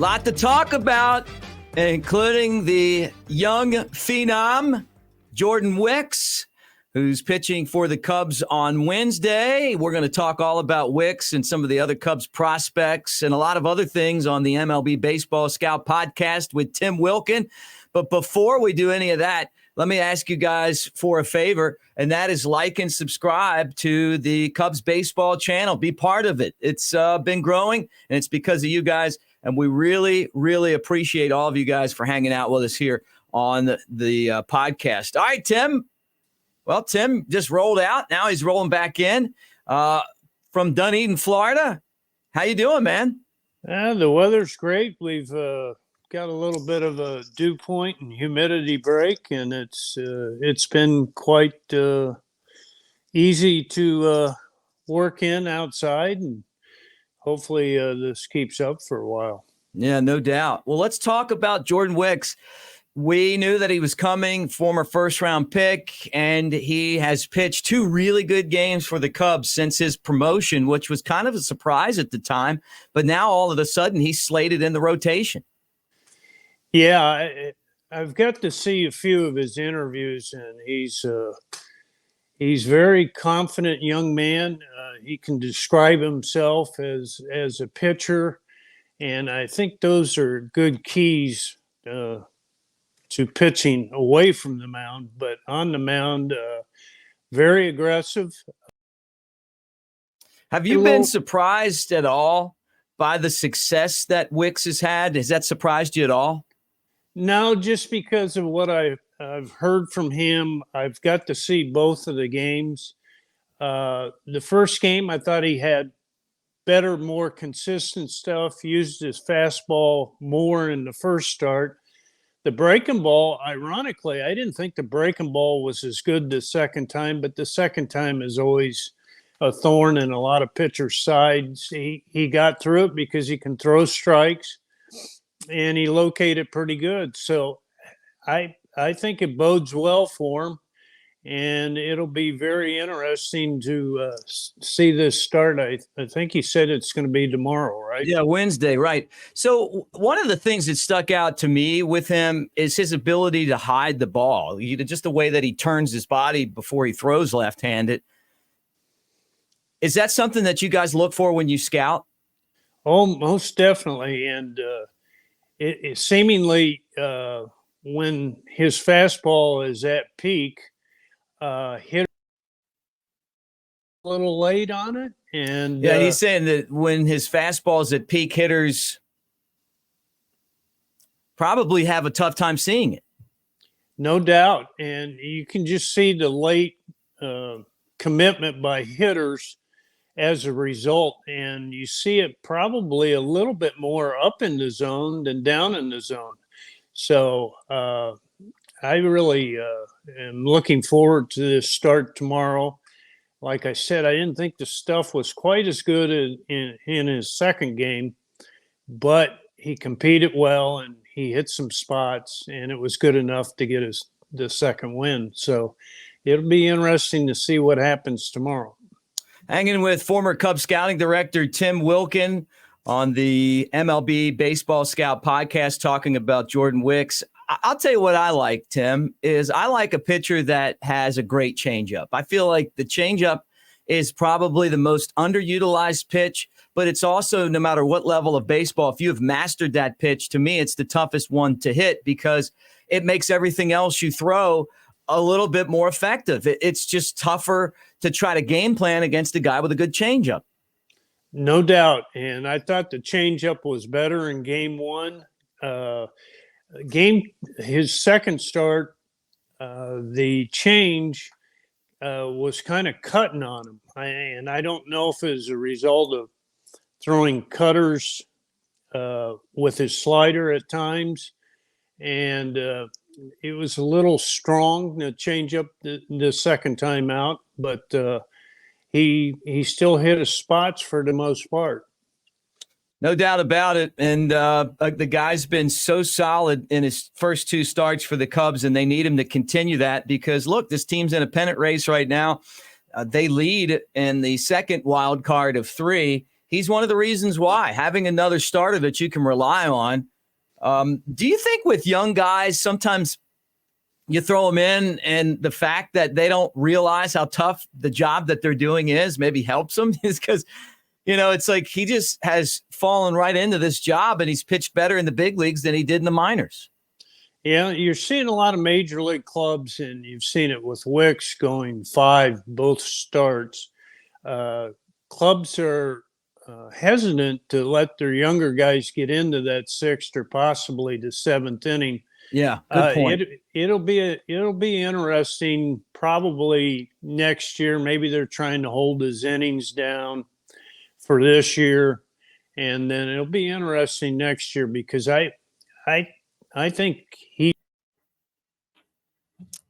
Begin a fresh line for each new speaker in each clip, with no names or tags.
Lot to talk about, including the young phenom, Jordan Wicks, who's pitching for the Cubs on Wednesday. We're going to talk all about Wicks and some of the other Cubs prospects and a lot of other things on the MLB Baseball Scout podcast with Tim Wilken. But before we do any of that, let me ask you guys for a favor, and that is like and subscribe to the Cubs baseball channel. Be part of it. It's been growing, and it's because of you guys, and we really, really appreciate all of you guys for hanging out with us here on the podcast. All right, Tim. Well, Tim just rolled out. Now he's rolling back in from Dunedin, Florida. How you doing, man?
The weather's great. We've got a little bit of a dew point and humidity break, and it's been quite easy to work in outside, and hopefully this keeps up for a while.
Yeah, no doubt. Well, let's talk about Jordan Wicks. We knew that he was coming, former first-round pick, and he has pitched 2 really good games for the Cubs since his promotion, which was kind of a surprise at the time. But now all of a sudden he's slated in the rotation.
Yeah, I've got to see a few of his interviews, and he's very confident young man. He can describe himself as a pitcher, and I think those are good keys to pitching away from the mound. But on the mound, very aggressive.
Have you been surprised at all by the success that Wicks has had? Has that surprised you at all?
No, just because of what I've heard from him. I've got to see both of the games. The first game, I thought he had better, more consistent stuff, used his fastball more in the first start. The breaking ball, ironically, I didn't think the breaking ball was as good the second time, but the second time is always a thorn in a lot of pitchers' sides. He got through it because he can throw strikes, and he located pretty good. So I think it bodes well for him, and it'll be very interesting to see this start. I think he said it's going to be tomorrow, right?
Yeah, Wednesday, right. So one of the things that stuck out to me with him is his ability to hide the ball, just the way that he turns his body before he throws left-handed. Is that something that you guys look for when you scout?
Oh, most definitely. And it seemingly when his fastball is at peak, hit a little late on it. And
yeah, he's saying that when his fastball is at peak, hitters probably have a tough time seeing it.
No doubt. And you can just see the late commitment by hitters as a result. And you see it probably a little bit more up in the zone than down in the zone. So I really am looking forward to this start tomorrow. Like I said, I didn't think the stuff was quite as good in his second game, but he competed well and he hit some spots, and it was good enough to get the second win. So it'll be interesting to see what happens tomorrow.
Hanging with former Cubs scouting director Tim Wilken on the MLB Baseball Scout podcast, talking about Jordan Wicks. I'll tell you what I like, Tim, is I like a pitcher that has a great changeup. I feel like the changeup is probably the most underutilized pitch, but it's also, no matter what level of baseball, if you have mastered that pitch, to me, it's the toughest one to hit because it makes everything else you throw a little bit more effective. It's just tougher to try to game plan against a guy with a good changeup.
No doubt. And I thought the changeup was better in game one. His second start, the change was kind of cutting on him. And I don't know if it was a result of throwing cutters with his slider at times. And it was a little strong, the changeup the second time out, but he still hit his spots for the most part.
No doubt about it. And the guy's been so solid in his first 2 starts for the Cubs, and they need him to continue that because, look, this team's in a pennant race right now. They lead in the second wild card of 3. he's one of the reasons why. Having another starter that you can rely on. Do you think with young guys, sometimes you throw them in and the fact that they don't realize how tough the job that they're doing is maybe helps them? Is because, it's like he just has fallen right into this job and he's pitched better in the big leagues than he did in the minors.
Yeah, you're seeing a lot of major league clubs, and you've seen it with Wicks going 5 both starts. Clubs are hesitant to let their younger guys get into that 6th or possibly the 7th inning.
Yeah, good point.
It'll be interesting. Probably next year, maybe they're trying to hold his innings down for this year, and then it'll be interesting next year because I think he.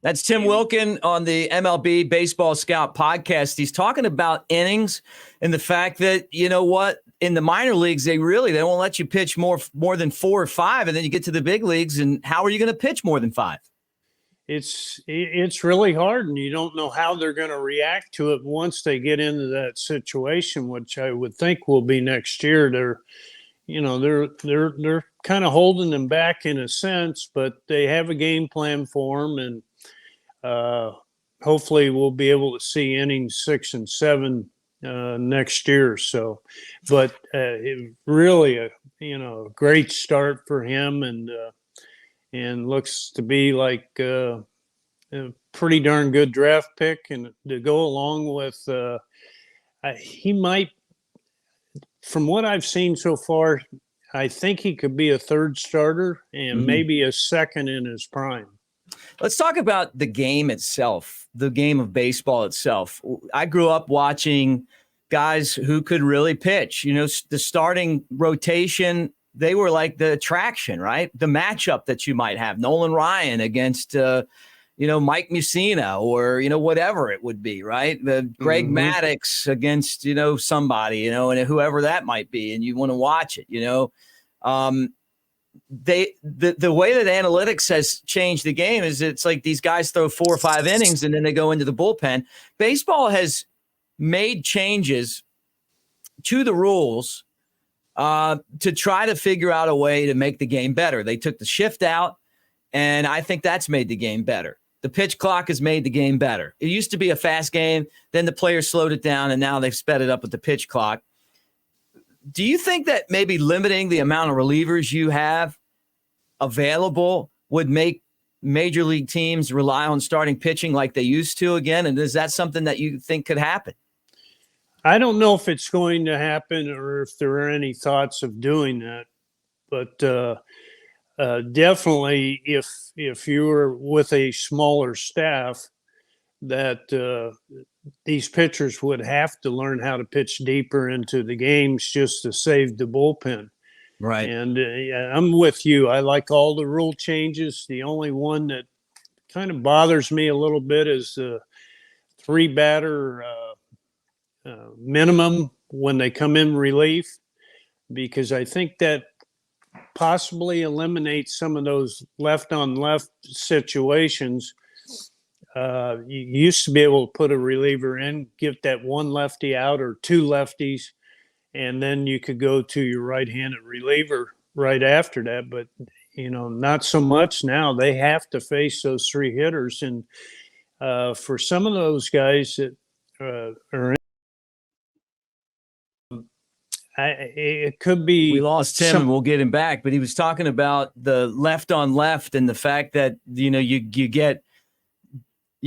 That's Tim Wilken on the MLB Baseball Scout podcast. He's talking about innings and the fact that, in the minor leagues, they won't let you pitch more than 4 or 5. And then you get to the big leagues, and how are you going to pitch more than 5?
It's really hard, and you don't know how they're going to react to it once they get into that situation, which I would think will be next year. They're kind of holding them back in a sense, but they have a game plan for them, and hopefully we'll be able to see innings 6 and 7 next year. So, but really a great start for him, and looks to be like a pretty darn good draft pick, and to go along with he might, from what I've seen so far, I think he could be a 3rd starter and maybe a 2nd in his prime.
Let's talk about the game itself, the game of baseball itself. I grew up watching guys who could really pitch. The starting rotation, they were like the attraction, right? The matchup that you might have, Nolan Ryan against, Mike Mussina or, whatever it would be, right? The Greg Maddux against, somebody, and whoever that might be, and you want to watch it, the way that analytics has changed the game is it's like these guys throw 4 or 5 innings and then they go into the bullpen. Baseball has made changes to the rules to try to figure out a way to make the game better. They took the shift out, and I think that's made the game better. The pitch clock has made the game better. It used to be a fast game, then the players slowed it down, and now they've sped it up with the pitch clock. Do you think that maybe limiting the amount of relievers you have available would make major league teams rely on starting pitching like they used to again? And is that something that you think could happen?
I don't know if it's going to happen or if there are any thoughts of doing that, but definitely if you were with a smaller staff, that these pitchers would have to learn how to pitch deeper into the games just to save the bullpen.
Right.
And I'm with you. I like all the rule changes. The only one that kind of bothers me a little bit is the 3-batter minimum when they come in relief, because I think that possibly eliminates some of those left-on-left situations. You used to be able to put a reliever in, get that 1 lefty out or 2 lefties, and then you could go to your right-handed reliever right after that. But, not so much now. They have to face those 3 hitters. And for some of those guys that are in, it could be.
We lost Tim and we'll get him back, but he was talking about the left on left and the fact that, you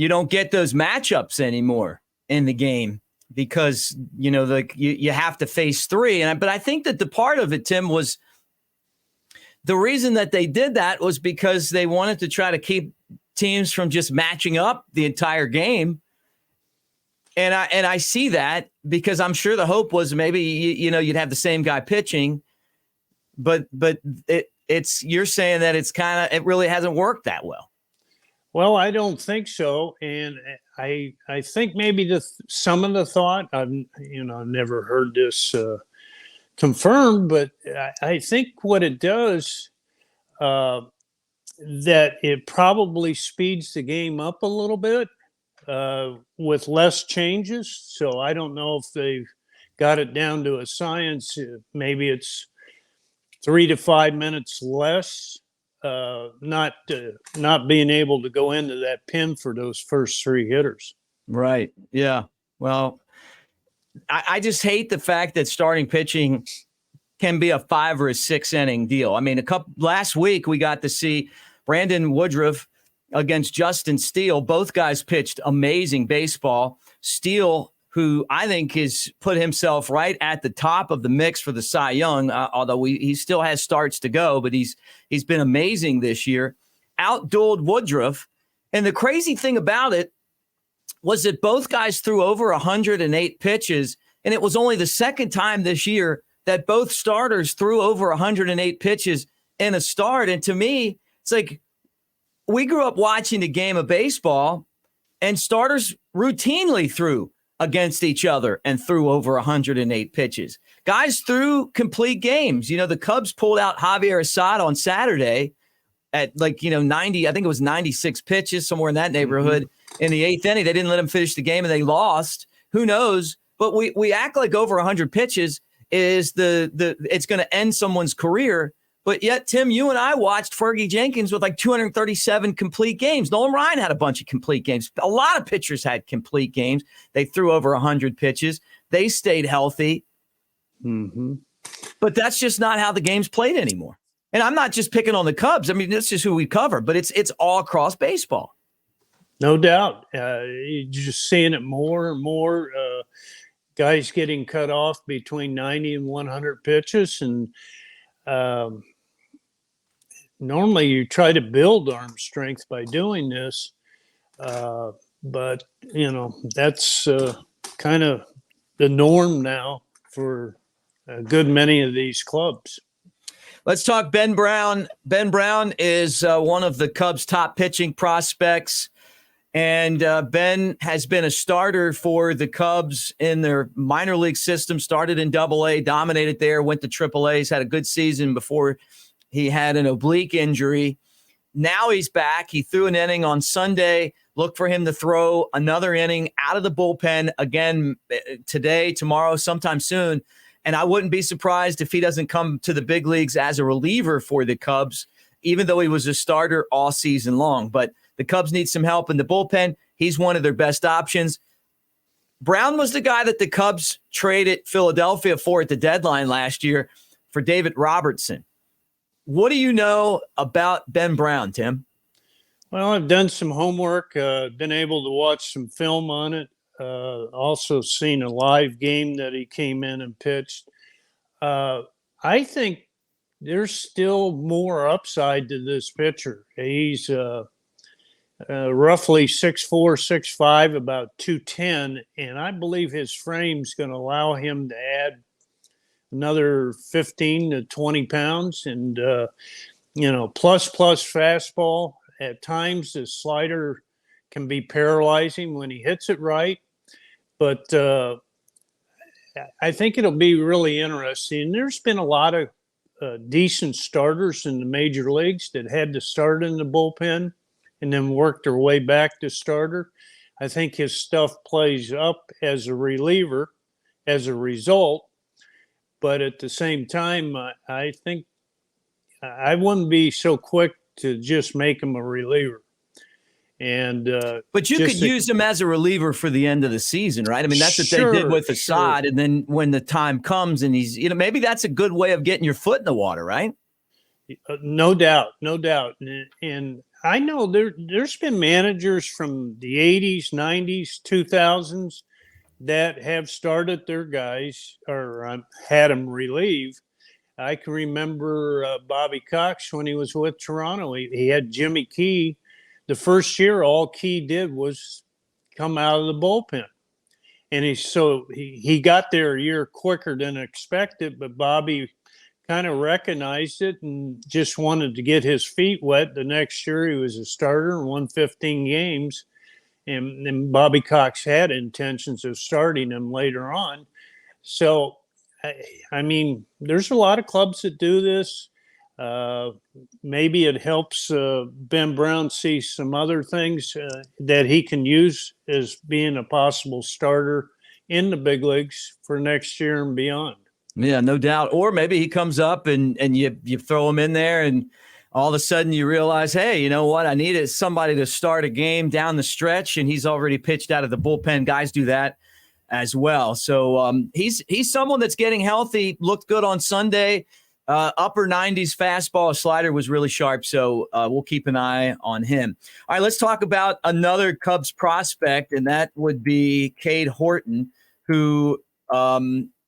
don't get those matchups anymore in the game because, you have to face 3. But I think that the part of it, Tim, was the reason that they did that was because they wanted to try to keep teams from just matching up the entire game. And I see that because I'm sure the hope was maybe, you'd have the same guy pitching, but you're saying that it really hasn't worked that well.
Well, I don't think so, and I think maybe some of the thought I've never heard this confirmed, but I think what it does that it probably speeds the game up a little bit with less changes. So I don't know if they've got it down to a science. Maybe it's 3 to 5 minutes less. Not being able to go into that pen for those first 3 hitters.
Right. Yeah. Well, I just hate the fact that starting pitching can be a 5 or a 6 inning deal. I mean, last week we got to see Brandon Woodruff against Justin Steele. Both guys pitched amazing baseball. Steele, who I think has put himself right at the top of the mix for the Cy Young, although he still has starts to go, but he's been amazing this year. Outdueled Woodruff. And the crazy thing about it was that both guys threw over 108 pitches, and it was only the second time this year that both starters threw over 108 pitches in a start. And to me, it's like we grew up watching the game of baseball, and starters routinely threw against each other and threw over 108 pitches. Guys threw complete games. The Cubs pulled out Javier Assad on Saturday at 90, I think it was 96 pitches, somewhere in that neighborhood. In the 8th inning, they didn't let him finish the game and they lost. Who knows? But we act like over 100 pitches is it's going to end someone's career. But yet, Tim, you and I watched Fergie Jenkins with 237 complete games. Nolan Ryan had a bunch of complete games. A lot of pitchers had complete games. They threw over 100 pitches. They stayed healthy. But that's just not how the game's played anymore. And I'm not just picking on the Cubs. I mean, that's just who we cover. But it's all across baseball.
No doubt. You're just seeing it more and more. Guys getting cut off between 90 and 100 pitches. And normally you try to build arm strength by doing this. But, that's kind of the norm now for a good many of these clubs.
Let's talk Ben Brown. Ben Brown is one of the Cubs' top pitching prospects. And Ben has been a starter for the Cubs in their minor league system, started in Double-A, dominated there, went to Triple-A. He's had a good season before he had an oblique injury. Now he's back. He threw an inning on Sunday. Look for him to throw another inning out of the bullpen again today, tomorrow, sometime soon. And I wouldn't be surprised if he doesn't come to the big leagues as a reliever for the Cubs, even though he was a starter all season long. But the Cubs need some help in the bullpen. He's one of their best options. Brown was the guy that the Cubs traded Philadelphia for at the deadline last year for David Robertson. What do you know about Ben Brown, Tim?
Well, I've done some homework, been able to watch some film on it. Also seen a live game that he came in and pitched. I think there's still more upside to this pitcher. He's roughly 6'4", 6'5", about 210, and I believe his frame's going to allow him to add another 15 to 20 pounds. And, plus fastball. At times, the slider can be paralyzing when he hits it right. But I think it'll be really interesting. There's been a lot of decent starters in the major leagues that had to start in the bullpen and then worked their way back to starter. I think his stuff plays up as a reliever as a result. But at the same time, I think I wouldn't be so quick to just make him a reliever. And
but you could use him as a reliever for the end of the season, right? I mean, that's what they did with Assad. And then when the time comes and he's, maybe that's a good way of getting your foot in the water, right?
No doubt. And I know there's been managers from the 80s, 90s, 2000s that have started their guys or had them relieve. I can remember Bobby Cox when he was with Toronto. He had Jimmy Key. The first year, all Key did was come out of the bullpen. And he got there a year quicker than expected, but Bobby kind of recognized it and just wanted to get his feet wet. The next year, he was a starter and won 15 games. And Bobby Cox had intentions of starting him later on. So, I mean, there's a lot of clubs that do this. Maybe it helps Ben Brown see some other things that he can use as being a possible starter in the big leagues for next year and beyond.
Yeah, no doubt. Or maybe he comes up and you throw him in there and all of a sudden you realize, hey, you know what? I needed somebody to start a game down the stretch, and he's already pitched out of the bullpen. Guys do that as well. So he's someone that's getting healthy. Looked good on Sunday. Upper 90s fastball. Slider was really sharp, so we'll keep an eye on him. All right, let's talk about another Cubs prospect, and that would be Cade Horton, who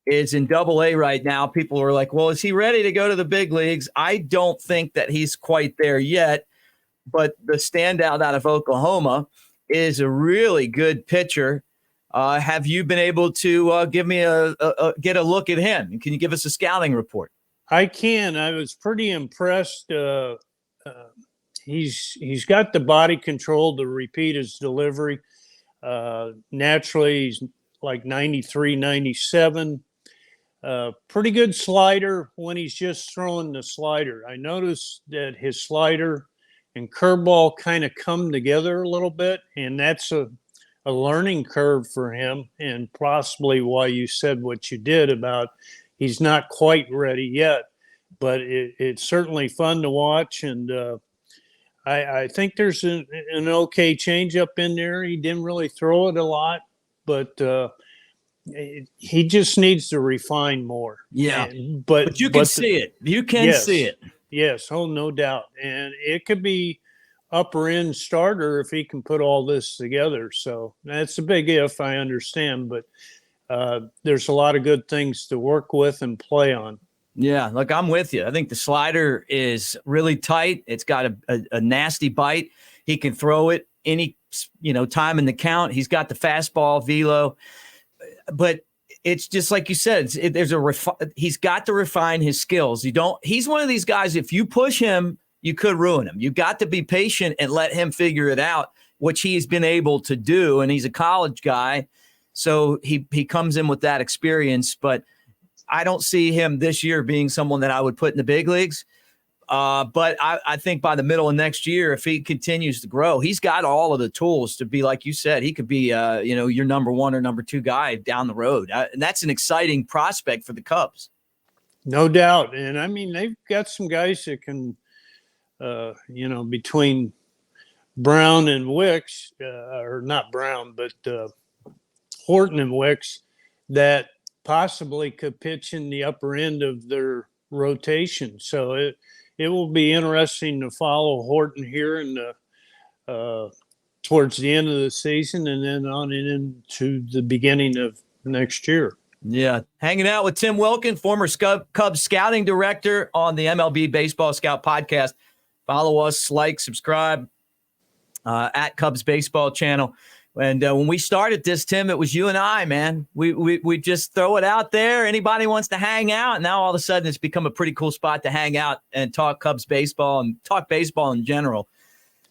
is in Double-A right now. People are like, well, is he ready to go to the big leagues? I don't think that he's quite there yet, but the standout out of Oklahoma is a really good pitcher. Have you been able to get a look at him? Can you give us a scouting report?
I can. I was pretty impressed. He's got the body control to repeat his delivery. Naturally, he's like 93, 97. Pretty good slider when he's just throwing the slider. I noticed that his slider and curveball kind of come together a little bit, and that's a learning curve for him, and possibly why you said what you did about he's not quite ready yet. But it's certainly fun to watch, and I think there's an okay changeup in there. He didn't really throw it a lot, but he just needs to refine more.
Yeah, but you can see it. You can see it.
Yes, oh, no doubt. And it could be upper end starter if he can put all this together. So that's a big if, I understand, but there's a lot of good things to work with and play on.
Yeah, look, I'm with you. I think the slider is really tight. It's got a nasty bite. He can throw it any time in the count. He's got the fastball velo, but it's just like you said. He's got to refine his skills. He's one of these guys. If you push him, you could ruin him. You got to be patient and let him figure it out, which he's been able to do. And he's a college guy, so he comes in with that experience, but I don't see him this year being someone that I would put in the big leagues. But I think by the middle of next year, if he continues to grow, he's got all of the tools to be, like you said, he could be, your number one or number two guy down the road. And that's an exciting prospect for the Cubs.
No doubt. And I mean, they've got some guys that can, between Brown and Wicks, or not Brown, but Horton and Wicks, that possibly could pitch in the upper end of their rotation. So it will be interesting to follow Horton here in towards the end of the season and then on into the beginning of next year.
Yeah. Hanging out with Tim Wilken, former Cubs scouting director on the MLB Baseball Scout podcast. Follow us, like, subscribe at Cubs Baseball Channel. And when we started this, Tim, it was you and I, man. We just throw it out there. Anybody wants to hang out. And now all of a sudden it's become a pretty cool spot to hang out and talk Cubs baseball and talk baseball in general.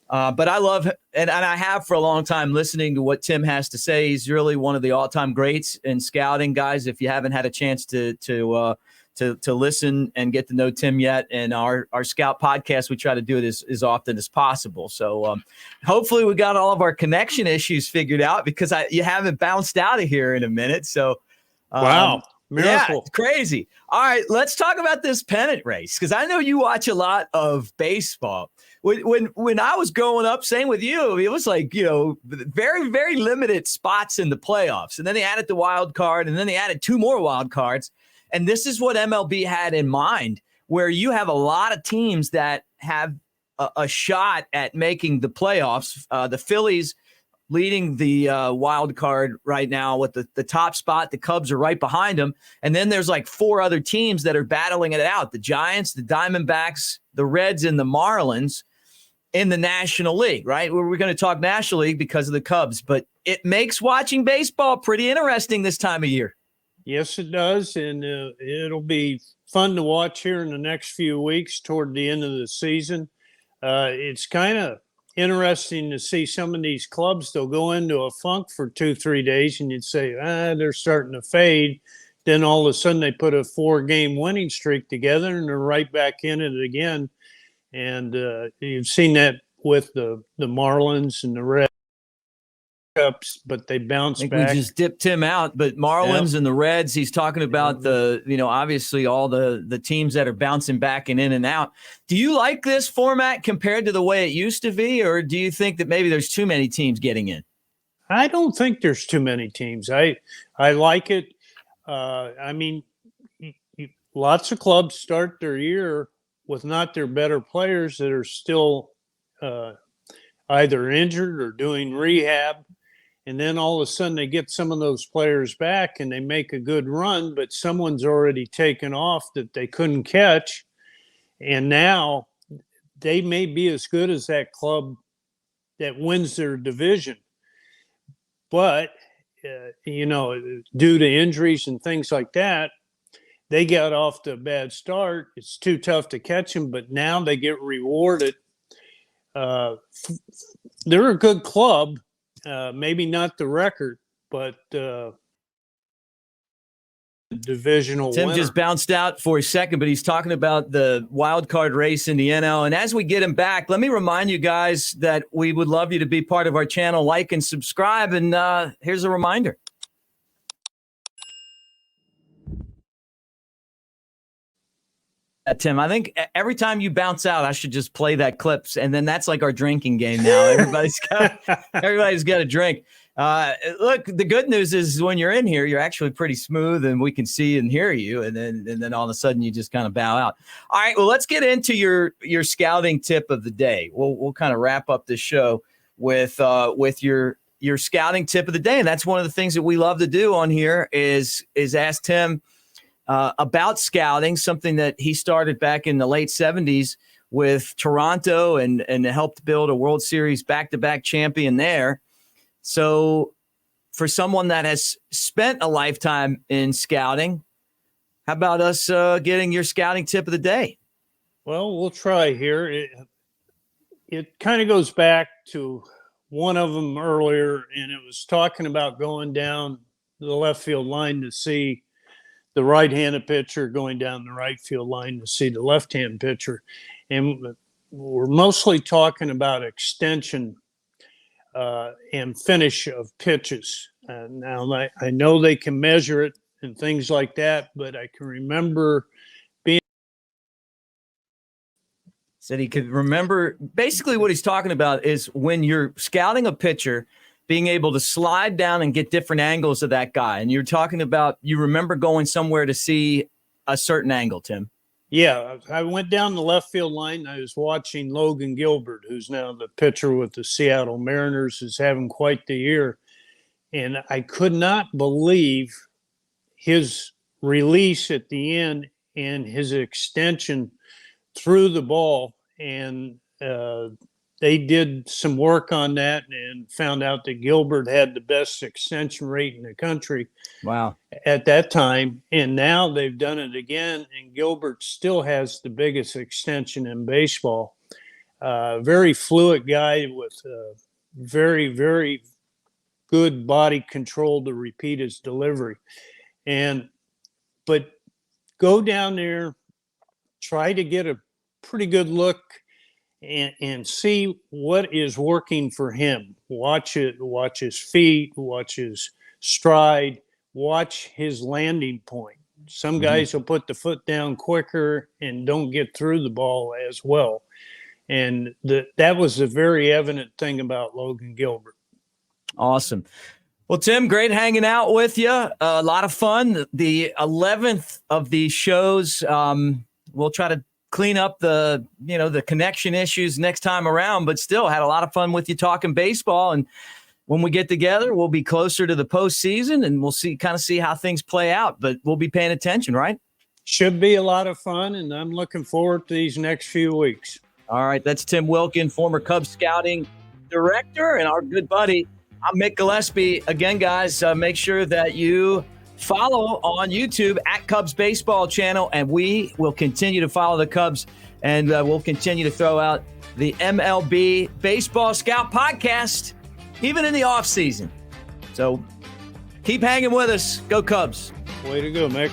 But I love, and I have for a long time, listening to what Tim has to say. He's really one of the all-time greats in scouting, guys. If you haven't had a chance to listen and get to know Tim yet, and our scout podcast, we try to do it as often as possible. So hopefully we got all of our connection issues figured out, because you haven't bounced out of here in a minute. So
wow. Miracle.
Yeah, it's crazy. All right, let's talk about this pennant race, because I know you watch a lot of baseball. When I was growing up, same with you, it was like, very, very limited spots in the playoffs. And then they added the wild card, and then they added two more wild cards. And this is what MLB had in mind, where you have a lot of teams that have a shot at making the playoffs. The Phillies leading the wild card right now with the top spot. The Cubs are right behind them. And then there's like four other teams that are battling it out. The Giants, the Diamondbacks, the Reds, and the Marlins in the National League, right? We're going to talk National League because of the Cubs, but it makes watching baseball pretty interesting this time of year.
Yes, it does. And it'll be fun to watch here in the next few weeks toward the end of the season. It's kind of interesting to see some of these clubs. They'll go into a funk for 2-3 days and you'd say, they're starting to fade. Then all of a sudden they put a 4-game winning streak together and they're right back in it again. And you've seen that with the Marlins and the Reds hiccups, but they bounced
think
back.
we just dipped Tim out, but Marlins and the Reds, he's talking about obviously all the teams that are bouncing back and in and out. Do you like this format compared to the way it used to be, or do you think that maybe there's too many teams getting in?
I don't think there's too many teams. I like it. Lots of clubs start their year with not their better players that are still either injured or doing rehab. And then all of a sudden they get some of those players back and they make a good run, but someone's already taken off that they couldn't catch. And now they may be as good as that club that wins their division. But, due to injuries and things like that, they got off to a bad start. It's too tough to catch them, but now they get rewarded. They're a good club, maybe not the record, but divisional
Tim
winner.
just bounced out for a second, but he's talking about the wild card race in the NL. And as we get him back, let me remind you guys that we would love you to be part of our channel, like and subscribe. And here's a reminder. Tim, I think every time you bounce out, I should just play that clips, and then that's like our drinking game now. Everybody's got a drink. Look, the good news is when you're in here, you're actually pretty smooth, and we can see and hear you. And then all of a sudden, you just kind of bow out. All right, well, let's get into your scouting tip of the day. We'll kind of wrap up this show with your scouting tip of the day, and that's one of the things that we love to do on here is ask Tim about scouting, something that he started back in the late 70s with Toronto and helped build a World Series back-to-back champion there. So for someone that has spent a lifetime in scouting, how about us getting your scouting tip of the day?
Well, we'll try here. It kind of goes back to one of them earlier, and it was talking about going down the left field line to see the right-handed pitcher, going down the right field line to see the left-hand pitcher. And we're mostly talking about extension and finish of pitches. Now, I know they can measure it and things like that, but I can remember
said he could remember. Basically what he's talking about is when you're scouting a pitcher, being able to slide down and get different angles of that guy. And you're talking about, you remember going somewhere to see a certain angle, Tim.
Yeah, I went down the left field line. I was watching Logan Gilbert, who's now the pitcher with the Seattle Mariners, who's having quite the year. And I could not believe his release at the end and his extension through the ball. And they did some work on that and found out that Gilbert had the best extension rate in the country.
Wow.
At that time. And now they've done it again, and Gilbert still has the biggest extension in baseball. Very fluid guy with very, very good body control to repeat his delivery. But go down there, try to get a pretty good look and see what is working for him. Watch it, watch his feet, watch his stride, watch his landing point. Some guys will put the foot down quicker and don't get through the ball as well. And that was a very evident thing about Logan Gilbert.
Awesome. Well, Tim, great hanging out with you. A lot of fun. The 11th of these shows, we'll try to clean up the connection issues next time around, but still had a lot of fun with you talking baseball. And when we get together, we'll be closer to the postseason and we'll see how things play out, but we'll be paying attention, right?
Should be a lot of fun. And I'm looking forward to these next few weeks.
All right. That's Tim Wilken, former Cubs scouting director, and our good buddy. I'm Mick Gillispie. Again, guys, make sure that you follow on YouTube at Cubs Baseball Channel, and we will continue to follow the Cubs, and we'll continue to throw out the MLB Baseball Scout podcast, even in the off season. So keep hanging with us. Go Cubs.
Way to go, Mick.